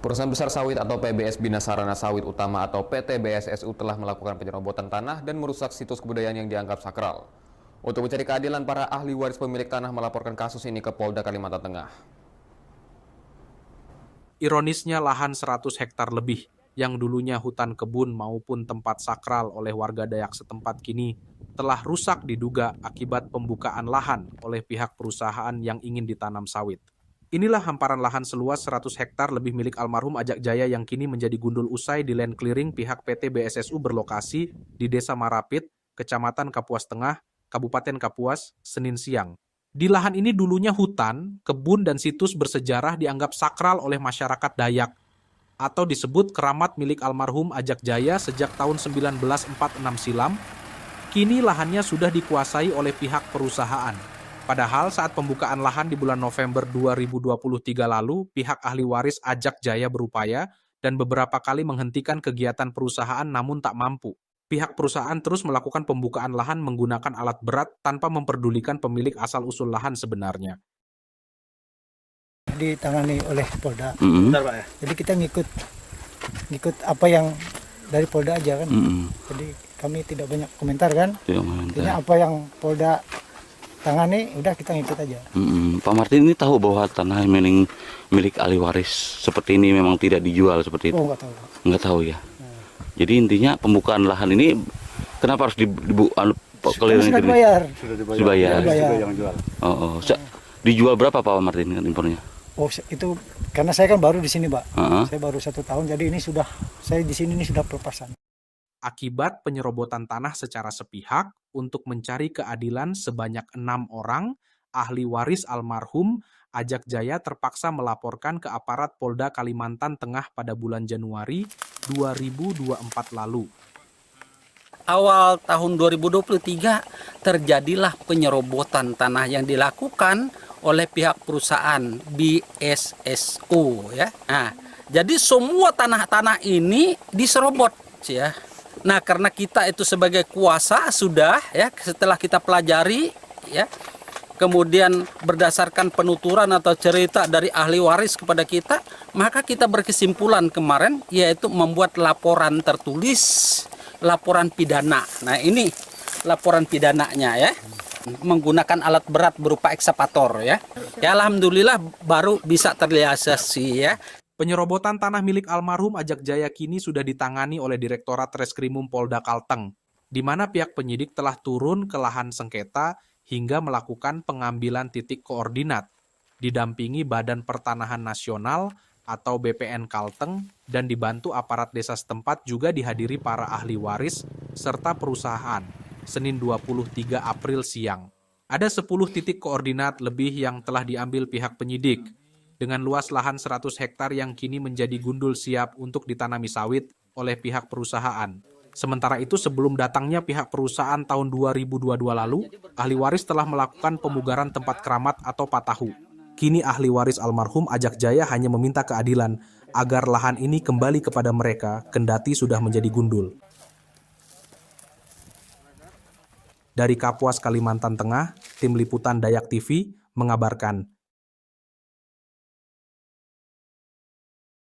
Perusahaan Besar Sawit atau PBS Bina Sarana Sawit Utama atau PT BSSU telah melakukan penyerobotan tanah dan merusak situs kebudayaan yang dianggap sakral. Untuk mencari keadilan, para ahli waris pemilik tanah melaporkan kasus ini ke Polda Kalimantan Tengah. Ironisnya, lahan 100 hektar lebih yang dulunya hutan kebun maupun tempat sakral oleh warga Dayak setempat kini telah rusak diduga akibat pembukaan lahan oleh pihak perusahaan yang ingin ditanam sawit. Inilah hamparan lahan seluas 100 hektar lebih milik almarhum Ajak Jaya yang kini menjadi gundul usai di land clearing pihak PT BSSU berlokasi di Desa Marapit, Kecamatan Kapuas Tengah, Kabupaten Kapuas, Senin siang. Di lahan ini dulunya hutan, kebun, dan situs bersejarah dianggap sakral oleh masyarakat Dayak atau disebut keramat milik almarhum Ajak Jaya sejak tahun 1946 silam. Kini lahannya sudah dikuasai oleh pihak perusahaan. Padahal saat pembukaan lahan di bulan November 2023 lalu, pihak ahli waris Ajak Jaya berupaya dan beberapa kali menghentikan kegiatan perusahaan namun tak mampu. Pihak perusahaan terus melakukan pembukaan lahan menggunakan alat berat tanpa memperdulikan pemilik asal-usul lahan sebenarnya. Ditangani oleh Polda. Jadi kita ngikut apa yang dari Polda aja kan. Jadi kami tidak banyak komentar kan. Artinya apa yang Polda tangani udah kita ngikut aja. Pak Martin ini tahu bahwa tanah milik ahli waris seperti ini memang tidak dijual seperti itu? Oh, nggak tahu. Nggak tahu ya. Jadi intinya pembukaan lahan ini kenapa harus Sudah dibayar. Dibayar. Yang jual. Dijual berapa Pak Martin impornya? Oh, itu karena saya kan baru di sini, Pak. Saya baru 1 tahun, jadi saya di sini sudah pelepasan. Akibat penyerobotan tanah secara sepihak untuk mencari keadilan sebanyak 6 orang, ahli waris almarhum Ajak Jaya terpaksa melaporkan ke aparat Polda Kalimantan Tengah pada bulan Januari 2024 lalu. Awal tahun 2023 terjadilah penyerobotan tanah yang dilakukan oleh pihak perusahaan BSSU ya. Nah, jadi semua tanah-tanah ini diserobot ya. Nah, karena kita itu sebagai kuasa sudah ya, setelah kita pelajari ya, kemudian berdasarkan penuturan atau cerita dari ahli waris kepada kita, maka kita berkesimpulan kemarin yaitu membuat laporan tertulis, laporan pidana. Nah, ini laporan pidananya ya. Menggunakan alat berat berupa ekskavator ya. Ya alhamdulillah baru bisa terrealisasi ya. Penyerobotan tanah milik almarhum Ajak Jaya kini sudah ditangani oleh Direktorat Reskrimum Polda Kalteng, di mana pihak penyidik telah turun ke lahan sengketa hingga melakukan pengambilan titik koordinat, didampingi Badan Pertanahan Nasional atau BPN Kalteng, dan dibantu aparat desa setempat juga dihadiri para ahli waris serta perusahaan, Senin 23 April siang. Ada 10 titik koordinat lebih yang telah diambil pihak penyidik, dengan luas lahan 100 hektar yang kini menjadi gundul siap untuk ditanami sawit oleh pihak perusahaan. Sementara itu, sebelum datangnya pihak perusahaan tahun 2022 lalu, ahli waris telah melakukan pemugaran tempat keramat atau patahu. Kini ahli waris almarhum Ajak Jaya hanya meminta keadilan agar lahan ini kembali kepada mereka, kendati sudah menjadi gundul. Dari Kapuas, Kalimantan Tengah, Tim Liputan Dayak TV mengabarkan.